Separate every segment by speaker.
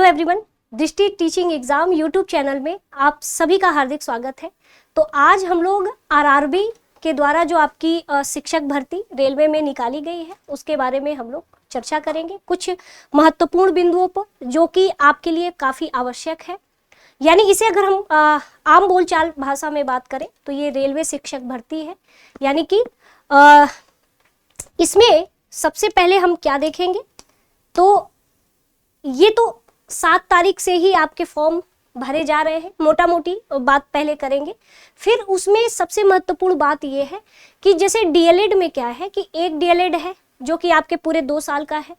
Speaker 1: Everyone, दृष्टि teaching exam YouTube channel में आप सभी का हार्दिक स्वागत है। तो आज हम लोग आरआरबी के द्वारा जो आपकी शिक्षक भर्ती रेलवे में निकाली गई है उसके बारे में हम लोग चर्चा करेंगे, कुछ महत्वपूर्ण बिंदुओं पर जो कि आपके लिए काफ़ी आवश्यक है। यानी इसे अगर हम आम बोलचाल भाषा में बात करें तो ये रेलवे शिक्षक भर्ती है। यानी कि इसमें सबसे पहले हम क्या देखेंगे, तो ये तो 7 तारीख से ही आपके फॉर्म भरे जा रहे हैं, मोटा मोटी बात पहले करेंगे। फिर उसमें सबसे महत्वपूर्ण बात ये है कि जैसे डीएलएड में क्या है कि एक डीएलएड है जो कि आपके पूरे 2 साल का है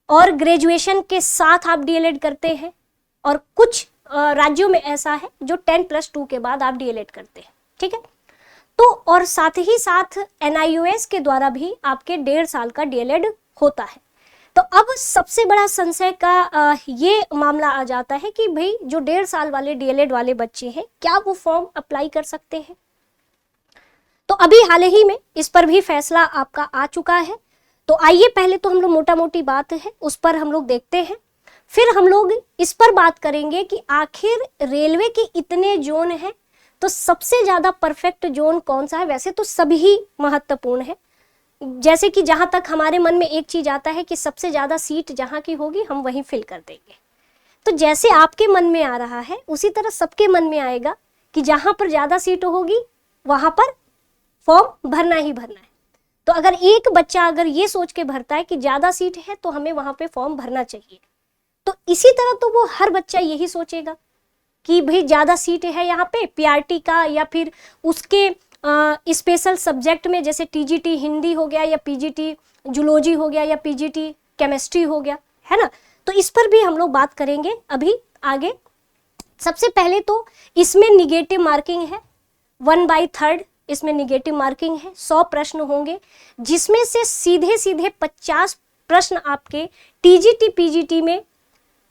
Speaker 1: और ग्रेजुएशन के साथ आप डीएलएड करते हैं, और कुछ राज्यों में ऐसा है जो 10+2 के बाद आप डीएलएड करते हैं, ठीक है। तो और साथ ही साथ एनआईओएस के द्वारा भी आपके 1.5 साल का डीएलएड होता है। तो अब सबसे बड़ा संशय का ये मामला आ जाता है कि भाई जो 1.5 साल वाले डीएलएड वाले बच्चे हैं क्या वो फॉर्म अप्लाई कर सकते हैं। तो अभी हाल ही में इस पर भी फैसला आपका आ चुका है। तो आइए पहले तो हम लोग मोटा मोटी बात है उस पर हम लोग देखते हैं, फिर हम लोग इस पर बात करेंगे कि आखिर रेलवे के इतने जोन हैं तो सबसे ज्यादा परफेक्ट जोन कौन सा है। वैसे तो सभी महत्वपूर्ण है, जैसे कि जहां तक हमारे मन में एक चीज आता है कि सबसे ज्यादा सीट जहां की होगी हम वहीं फिल कर देंगे। तो जैसे आपके मन में आ रहा है उसी तरह सबके मन में आएगा कि जहां पर ज्यादा सीट होगी वहां पर फॉर्म भरना ही भरना है। तो अगर एक बच्चा अगर ये सोच के भरता है कि ज्यादा सीट है तो हमें वहां पे फॉर्म भरना चाहिए, तो इसी तरह तो वो हर बच्चा यही सोचेगा कि भाई ज्यादा सीट है यहाँ पे पीआरटी का, या फिर उसके स्पेशल सब्जेक्ट में जैसे टीजीटी हिंदी हो गया, या पीजीटी जूलॉजी हो गया, या पीजीटी केमिस्ट्री हो गया, है ना। तो इस पर भी हम लोग बात करेंगे अभी आगे। सबसे पहले तो इसमें निगेटिव मार्किंग है, 1/3 इसमें निगेटिव मार्किंग है। 100 प्रश्न होंगे जिसमें से सीधे सीधे 50 प्रश्न आपके टीजीटी पीजीटी में,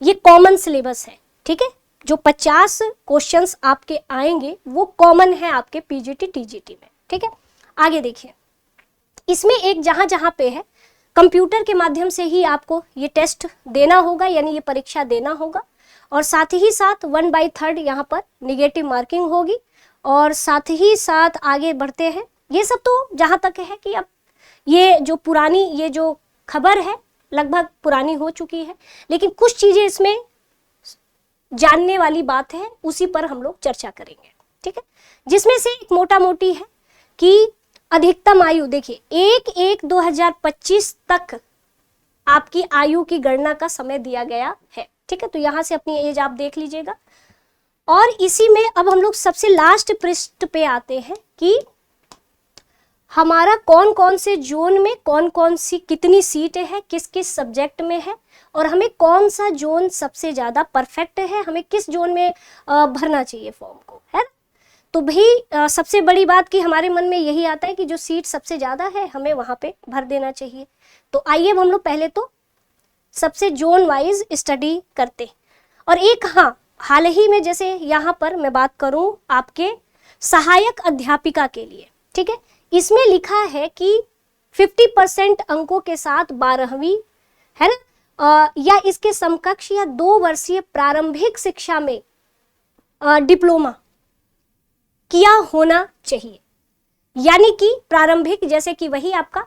Speaker 1: ये कॉमन सिलेबस है, ठीक है। जो 50 क्वेश्चंस आपके आएंगे वो कॉमन है आपके पीजीटी टीजीटी में, ठीक है। आगे देखिए, इसमें एक जहां जहां पे है कंप्यूटर के माध्यम से ही आपको ये टेस्ट देना होगा, यानी ये परीक्षा देना होगा, और साथ ही साथ 1/3 यहाँ पर निगेटिव मार्किंग होगी। और साथ ही साथ आगे बढ़ते हैं, ये सब तो जहां तक है कि अब ये जो पुरानी ये जो खबर है लगभग पुरानी हो चुकी है, लेकिन कुछ चीजें इसमें जानने वाली बात है उसी पर हम लोग चर्चा करेंगे, ठीक है। जिसमें से एक मोटा मोटी है कि अधिकतम आयु, देखिए 1/1/2025 तक आपकी आयु की गणना का समय दिया गया है, ठीक है। तो यहां से अपनी एज आप देख लीजिएगा। और इसी में अब हम लोग सबसे लास्ट पृष्ठ पे आते हैं कि हमारा कौन कौन से जोन में कौन कौन सी कितनी सीटें हैं, किस किस सब्जेक्ट में है, और हमें कौन सा जोन सबसे ज्यादा परफेक्ट है, हमें किस जोन में भरना चाहिए फॉर्म को, है। तो भाई सबसे बड़ी बात कि हमारे मन में यही आता है कि जो सीट सबसे ज्यादा है हमें वहां पे भर देना चाहिए। तो आइए हम लोग पहले तो सबसे जोन वाइज स्टडी करते। और एक हाल ही में जैसे यहाँ पर मैं बात करूं आपके सहायक अध्यापिका के लिए, ठीक है, इसमें लिखा है कि 50% अंकों के साथ 12वीं, है ना, या इसके समकक्ष या 2 वर्षीय प्रारंभिक शिक्षा में डिप्लोमा किया होना चाहिए। यानी कि प्रारंभिक, जैसे कि वही आपका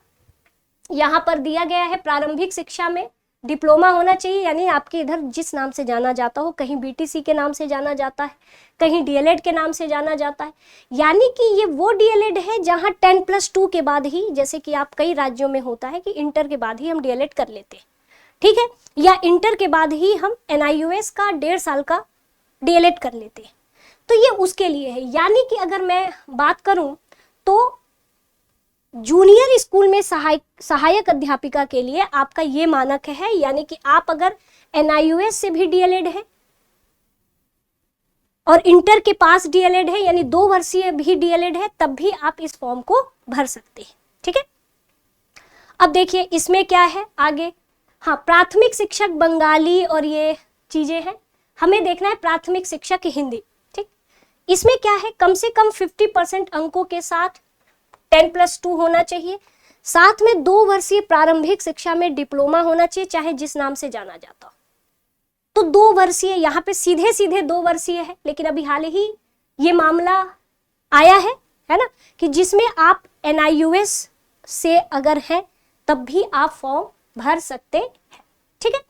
Speaker 1: यहाँ पर दिया गया है, प्रारंभिक शिक्षा में डिप्लोमा होना चाहिए। यानी आपके इधर जिस नाम से जाना जाता हो, कहीं बीटीसी के नाम से जाना जाता है, कहीं डीएलएड के नाम से जाना जाता है। यानी कि ये वो डीएलएड है जहां 10+2 के बाद ही, जैसे कि आप कई राज्यों में होता है कि इंटर के बाद ही हम डीएलएड कर लेते हैं, ठीक है, या इंटर के बाद ही हम एनआईओएस का 1.5 साल का डीएलएड कर लेते हैं। तो ये उसके लिए है। यानी कि अगर मैं बात करूं तो जूनियर स्कूल में सहायक अध्यापिका के लिए आपका ये मानक है, यानी कि आप अगर एनआईओएस से भी डीएलएड है और इंटर के पास डीएलएड है, यानी 2 वर्षीय भी डीएलएड है, तब भी आप इस फॉर्म को भर सकते हैं, ठीक है। अब देखिए इसमें क्या है आगे, प्राथमिक शिक्षक बंगाली और ये चीजें हैं, हमें देखना है प्राथमिक शिक्षक हिंदी, ठीक। इसमें क्या है, कम से कम 50% अंकों के साथ 10+2 होना चाहिए, साथ में 2 वर्षीय प्रारंभिक शिक्षा में डिप्लोमा होना चाहिए, चाहे जिस नाम से जाना जाता हो, तो 2 वर्षीय, यहाँ पे सीधे सीधे 2 वर्षीय है, लेकिन अभी हाल ही ये मामला आया है ना, कि जिसमें आप NIUS से अगर हैं तब भी आप फॉर्म भर सकते हैं, ठीक है।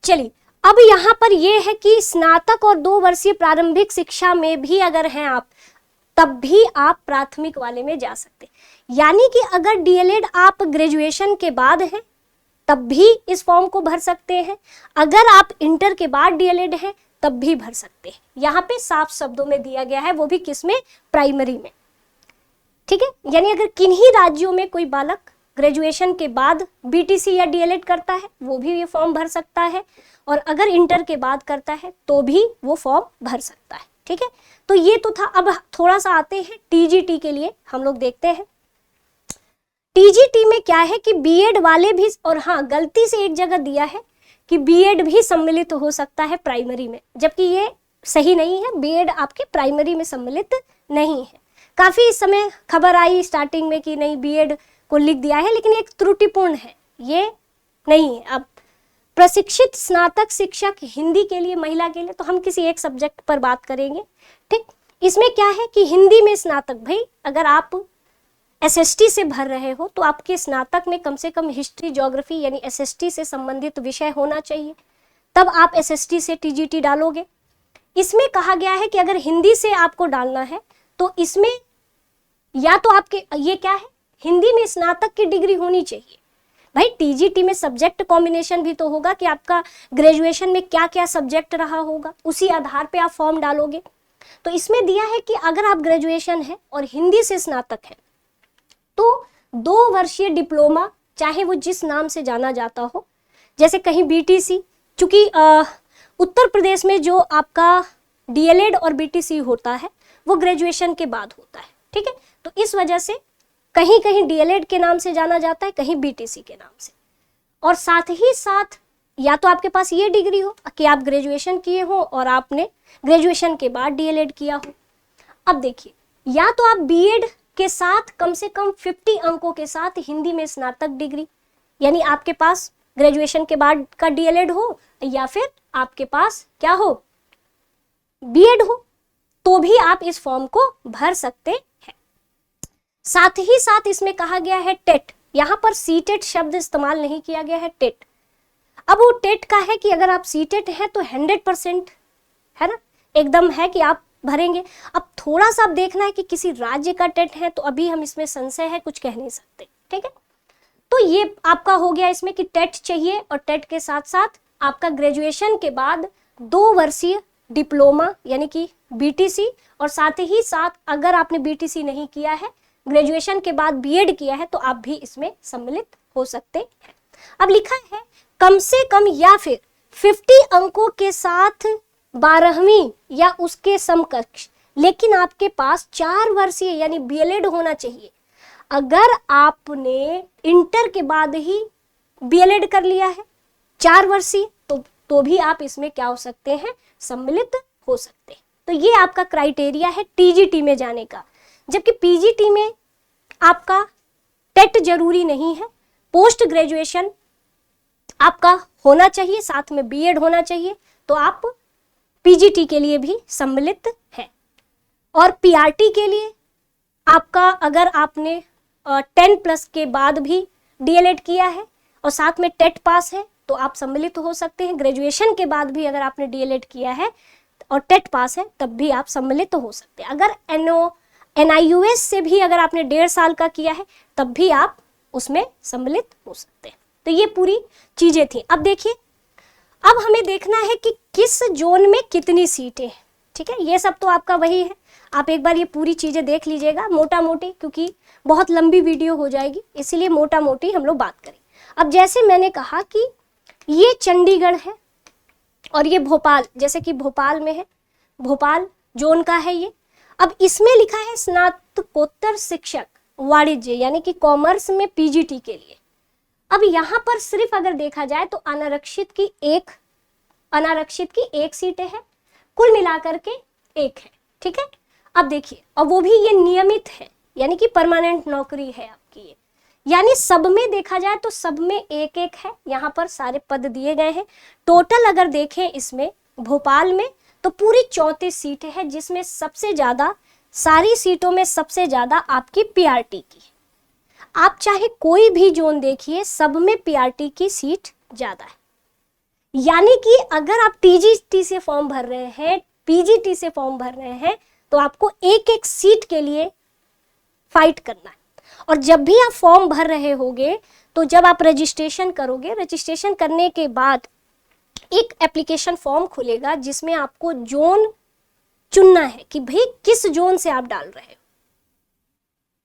Speaker 1: चलिए, अब यहाँ पर ये है कि स्नातक और 2 वर्षीय प्रारंभिक शिक्षा में भी अगर हैं आप, तब भी आप प्राथमिक वाले में जा सकते, यानी कि अगर DLED आप ग्रेजुएशन के बाद हैं तब भी इस फॉर्म को भर सकते हैं, अगर आप इंटर के बाद DLED हैं तब भी भर सकते हैं। यहाँ पे साफ शब्दों में दिया गया है, वो भी किसमें, प्राइमरी में, ठीक है। यानी अगर किन्हीं राज्यों में कोई बालक ग्रेजुएशन के बाद BTC या DLED करता है वो भी ये फॉर्म भर सकता है, और अगर इंटर के बाद करता है तो भी वो फॉर्म भर सकता है, ठीक है। तो ये तो था। अब थोड़ा सा आते हैं TGT के लिए, हम लोग देखते हैं TGT में क्या है कि BEd वाले भी, और हाँ गलती से एक जगह दिया है कि BEd भी सम्मिलित हो सकता है प्राइमरी में, जबकि ये सही नहीं है, BEd आपके प्राइमरी में सम्मिलित नहीं है। काफी इस समय खबर आई स्टार्टिंग में कि नहीं BEd को लिख दिया है, लेकिन एक त्रुटिपूर्ण है, ये नहीं है। अब प्रशिक्षित स्नातक शिक्षक हिंदी के लिए, महिला के लिए, तो हम किसी एक सब्जेक्ट पर बात करेंगे, ठीक। इसमें क्या है कि हिंदी में स्नातक, भाई अगर आप SST से भर रहे हो तो आपके स्नातक में कम से कम हिस्ट्री, ज्योग्राफी यानी SST से संबंधित विषय होना चाहिए, तब आप SST से TGT डालोगे। इसमें कहा गया है कि अगर हिंदी से आपको डालना है तो इसमें या तो आपके ये क्या है, हिंदी में स्नातक की डिग्री होनी चाहिए। भाई TGT में सब्जेक्ट कॉम्बिनेशन भी तो होगा कि आपका ग्रेजुएशन में क्या क्या सब्जेक्ट रहा होगा, उसी आधार पे आप फॉर्म डालोगे। तो इसमें दिया है कि अगर आप ग्रेजुएशन है और हिंदी से स्नातक है तो 2 वर्षीय डिप्लोमा, चाहे वो जिस नाम से जाना जाता हो, जैसे कहीं BTC, चूंकि उत्तर प्रदेश में जो आपका DLED और BTC होता है वो ग्रेजुएशन के बाद होता है, ठीक है। तो इस वजह से कहीं कहीं DLED के नाम से जाना जाता है, कहीं BTC के नाम से। और साथ ही साथ या तो आपके पास ये डिग्री हो कि आप ग्रेजुएशन किए हो और आपने ग्रेजुएशन के बाद DLED किया हो। अब देखिए, या तो आप BEd के साथ कम से कम 50 अंकों के साथ हिंदी में स्नातक डिग्री, यानी आपके पास ग्रेजुएशन के बाद का DLED हो, या फिर आपके पास क्या हो, BEd हो, तो भी आप इस फॉर्म को भर सकते हैं। साथ ही साथ इसमें कहा गया है टेट, यहां पर CTET शब्द इस्तेमाल नहीं किया गया है, टेट। अब वो टेट का है कि अगर आप CTET है तो 100% है ना, एकदम है कि आप भरेंगे। अब थोड़ा सा आप देखना है कि किसी राज्य का टेट है तो अभी हम इसमें संशय है, कुछ कह नहीं सकते, ठीक है। तो ये आपका हो गया इसमें कि टेट चाहिए, और टेट के साथ साथ आपका ग्रेजुएशन के बाद 2 वर्षीय डिप्लोमा यानी कि BTC, और साथ ही साथ अगर आपने BTC नहीं किया है, ग्रेजुएशन के बाद BEd किया है, तो आप भी इसमें सम्मिलित हो सकते हैं। अब लिखा है कम से कम या फिर 50 अंकों के साथ 12वीं या उसके समकक्ष, लेकिन आपके पास 4 वर्षीय यानी BLED होना चाहिए। अगर आपने इंटर के बाद ही BLED कर लिया है 4 वर्षीय, तो भी आप इसमें क्या हो सकते हैं, सम्मिलित हो सकते हैं। तो ये आपका क्राइटेरिया है TGT में जाने का। जबकि PGT में आपका टेट जरूरी नहीं है, पोस्ट ग्रेजुएशन आपका होना चाहिए, साथ में BEd होना चाहिए, तो आप PGT के लिए भी सम्मिलित है। और PRT के लिए आपका अगर आपने 10+ के बाद भी DLED किया है और साथ में टेट पास है तो आप सम्मिलित हो सकते हैं। ग्रेजुएशन के बाद भी अगर आपने DLED किया है और टेट पास है तब भी आप सम्मिलित हो सकते हैं। अगर NIUS से भी अगर आपने 1.5 साल का किया है तब भी आप उसमें सम्मिलित हो सकते हैं। तो ये पूरी चीजें थी। अब देखिए, अब हमें देखना है कि किस जोन में कितनी सीटें हैं, ठीक है। ये सब तो आपका वही है, आप एक बार ये पूरी चीजें देख लीजिएगा मोटा मोटी, क्योंकि बहुत लंबी वीडियो हो जाएगी, इसीलिए मोटा मोटी हम लोग बात करें। अब जैसे मैंने कहा कि ये चंडीगढ़ है और ये भोपाल, जैसे कि भोपाल में है, भोपाल जोन का है ये। अब इसमें लिखा है स्नातकोत्तर शिक्षक वाणिज्य यानी कि कॉमर्स में PGT के लिए। अब यहाँ पर सिर्फ अगर देखा जाए तो अनारक्षित की एक सीटें हैं, कुल मिलाकर के 1 है, ठीक है। अब देखिए, और वो भी ये नियमित है यानी कि परमानेंट नौकरी है आपकी, यानी सब में देखा जाए तो सब में एक एक है, यहाँ पर सारे पद दिए गए हैं। टोटल अगर देखें इसमें भोपाल में तो पूरी 34 सीटें हैं, जिसमें सबसे ज्यादा, सारी सीटों में सबसे ज्यादा आपकी पीआरटी की। आप चाहे कोई भी जोन देखिए, सब में पीआरटी की सीट ज्यादा है। यानी कि अगर आप टीजीटी से फॉर्म भर रहे हैं, पीजीटी से फॉर्म भर रहे हैं, तो आपको एक एक सीट के लिए फाइट करना है। और जब भी आप फॉर्म भर रहे होगे, तो जब आप रजिस्ट्रेशन करोगे, रजिस्ट्रेशन करने के बाद एक एप्लीकेशन फॉर्म खुलेगा जिसमें आपको जोन चुनना है कि भाई किस जोन से आप डाल रहे हो।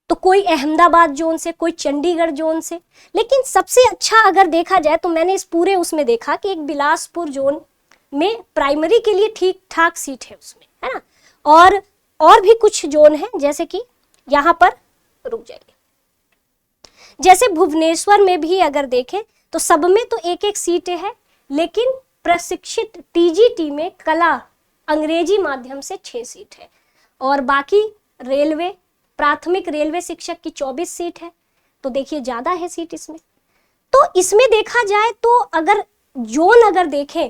Speaker 1: तो कोई अहमदाबाद जोन से, कोई चंडीगढ़ जोन से। लेकिन सबसे अच्छा अगर देखा जाए तो मैंने इस पूरे उसमें देखा कि एक बिलासपुर जोन में प्राइमरी के लिए ठीक ठाक सीट है उसमें, है ना। और भी कुछ जोन है, जैसे कि यहाँ पर रुक जाइए, जैसे भुवनेश्वर में भी अगर देखें तो सब में तो एक एक सीटें हैं, लेकिन प्रशिक्षित टीजीटी में कला अंग्रेजी माध्यम से 6 सीट है। और बाकी रेलवे, प्राथमिक रेलवे शिक्षक की 24 सीट है। तो देखिए ज्यादा है सीट इसमें। तो इसमें देखा जाए तो अगर जोन अगर देखें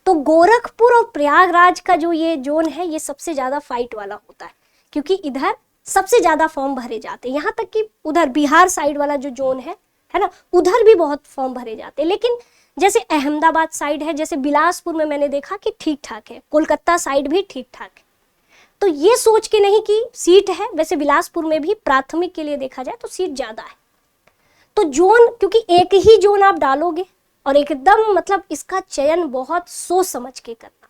Speaker 1: तो गोरखपुर और प्रयागराज का जो ये जोन है, ये सबसे ज्यादा फाइट वाला होता है, क्योंकि इधर सबसे ज्यादा फॉर्म भरे जाते हैं। यहाँ तक कि उधर बिहार साइड वाला जो जोन है ना, उधर भी बहुत फॉर्म भरे जाते हैं। लेकिन जैसे अहमदाबाद साइड है, जैसे बिलासपुर में मैंने देखा कि ठीक ठाक है, कोलकाता साइड भी ठीक ठाक है। तो ये सोच के नहीं कि सीट है, वैसे बिलासपुर में भी प्राथमिक के लिए देखा जाए तो सीट ज्यादा है। तो जोन, क्योंकि एक ही जोन आप डालोगे और एकदम मतलब इसका चयन बहुत सोच समझ के करना,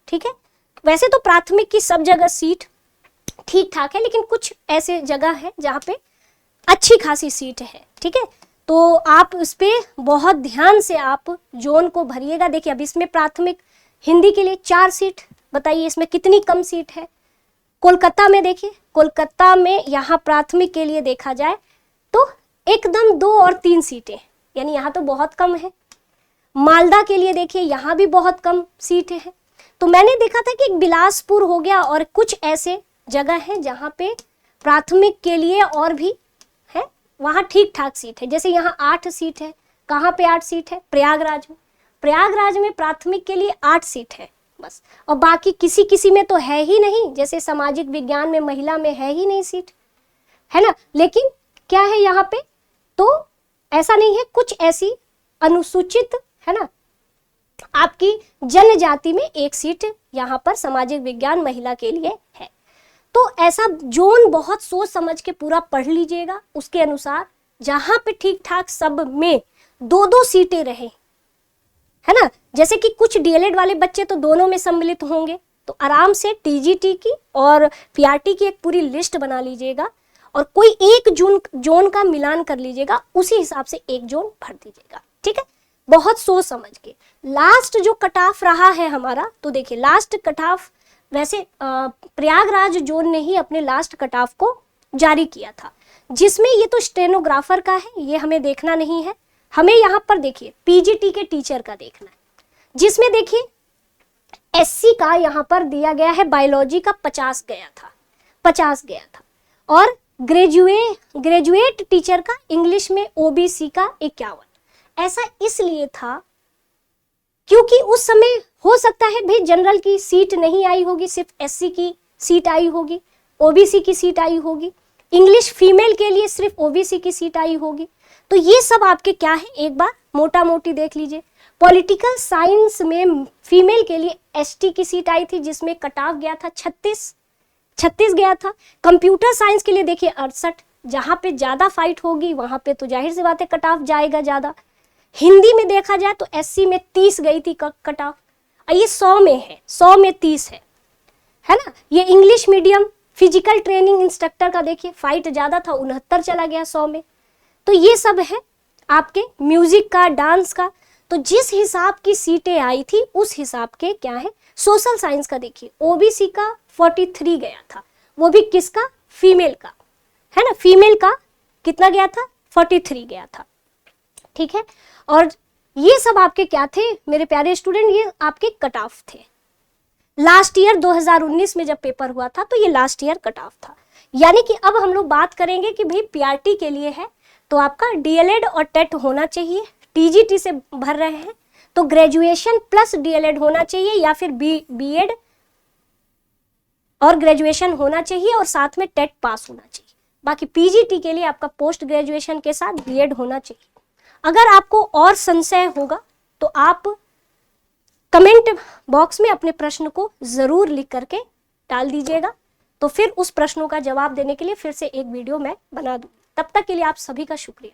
Speaker 1: ठीक है। वैसे तो प्राथमिक की सब जगह सीट ठीक ठाक है, लेकिन कुछ ऐसे जगह है जहाँ पे अच्छी खासी सीट है, ठीक है। तो आप इस पे बहुत ध्यान से आप जोन को भरिएगा। देखिए अब इसमें प्राथमिक हिंदी के लिए 4 सीट, बताइए इसमें कितनी कम सीट है। कोलकाता में देखिए, कोलकाता में यहाँ प्राथमिक के लिए देखा जाए तो एकदम 2 और 3 सीटें, यानी यहाँ तो बहुत कम है। मालदा के लिए देखिए, यहाँ भी बहुत कम सीटें हैं। तो मैंने देखा था कि एक बिलासपुर हो गया और कुछ ऐसे जगह है जहाँ पे प्राथमिक के लिए और भी है, वहाँ ठीक ठाक सीट है। जैसे यहाँ 8 सीट है। कहाँ पे 8 सीट है? प्रयागराज में। प्रयागराज में प्राथमिक के लिए 8 सीट है बस, और बाकी किसी किसी में तो है ही नहीं, जैसे सामाजिक विज्ञान में, महिला में है ही नहीं सीट, है ना। लेकिन क्या है यहाँ पे, तो ऐसा नहीं है, कुछ ऐसी अनुसूचित, है ना, आपकी जनजाति में 1 सीट यहाँ पर सामाजिक विज्ञान महिला के लिए है। तो ऐसा जोन बहुत सोच समझ के पूरा पढ़ लीजिएगा, उसके अनुसार जहां पे ठीक ठाक सब में 2-2 सीटें रहे, है ना। जैसे कि कुछ डीएलएड वाले बच्चे तो दोनों में सम्मिलित होंगे, तो आराम से टीजीटी की और पीआरटी की एक पूरी लिस्ट बना लीजिएगा और कोई एक जोन का मिलान कर लीजिएगा, उसी हिसाब से एक जोन भर दीजिएगा, ठीक है। बहुत सोच समझ के। लास्ट जो कट ऑफ रहा है हमारा, तो देखिए लास्ट कट ऑफ, वैसे प्रयागराज जोन ने ही अपने लास्ट कट ऑफ को जारी किया था, जिसमें ये तो स्टेनोग्राफर का है, ये हमें देखना नहीं है। हमें यहाँ पर देखिए पीजीटी के टीचर का देखना है, जिसमें देखिए एससी का यहाँ पर दिया गया है, बायोलॉजी का 50 गया था, और ग्रेजुएट टीचर का इंग्लिश में ओबीसी का 51। ऐसा इसलिए था क्योंकि उस समय हो सकता है भाई जनरल की सीट नहीं आई होगी, सिर्फ एससी की सीट आई होगी, ओबीसी की सीट आई होगी, इंग्लिश फीमेल के लिए सिर्फ ओबीसी की सीट आई होगी। तो ये सब आपके क्या है, एक बार मोटा मोटी देख लीजिए। पॉलिटिकल साइंस में फीमेल के लिए एसटी की सीट आई थी, जिसमें कट ऑफ गया था 36 गया था। कंप्यूटर साइंस के लिए देखिए 68, जहाँ पे ज्यादा फाइट होगी वहां पे तो जाहिर सी बात है कट ऑफ जाएगा ज्यादा। हिंदी में देखा जाए तो एससी में 30 गई थी कट ऑफ, ये 100 में है, 100 में 30 है ना। ये English medium physical training instructor का देखिए फाइट ज्यादा था, 69 चला गया 100 में। तो ये सब है आपके म्यूजिक का, डांस का। तो जिस हिसाब की सीटें आई थी उस हिसाब के क्या है। सोशल साइंस का देखिए ओबीसी का 43 गया था, वो भी किसका, फीमेल का, है ना। फीमेल का कितना गया था, 43 गया था, ठीक है। और ये सब आपके क्या थे मेरे प्यारे स्टूडेंट, ये आपके कट ऑफ थे। लास्ट ईयर 2019 में जब पेपर हुआ था तो ये लास्ट ईयर कट ऑफ था। यानी कि अब हम लोग बात करेंगे कि भाई पीआरटी के लिए है तो आपका डीएलएड और टेट होना चाहिए। टीजीटी से भर रहे हैं तो ग्रेजुएशन प्लस डीएलएड होना चाहिए या फिर बीएड और ग्रेजुएशन होना चाहिए और साथ में टेट पास होना चाहिए। बाकी पीजीटी के लिए आपका पोस्ट ग्रेजुएशन के साथ बीएड होना चाहिए। अगर आपको और संशय होगा तो आप कमेंट बॉक्स में अपने प्रश्न को जरूर लिख करके डाल दीजिएगा, तो फिर उस प्रश्नों का जवाब देने के लिए फिर से एक वीडियो मैं बना दूँ। तब तक के लिए आप सभी का शुक्रिया।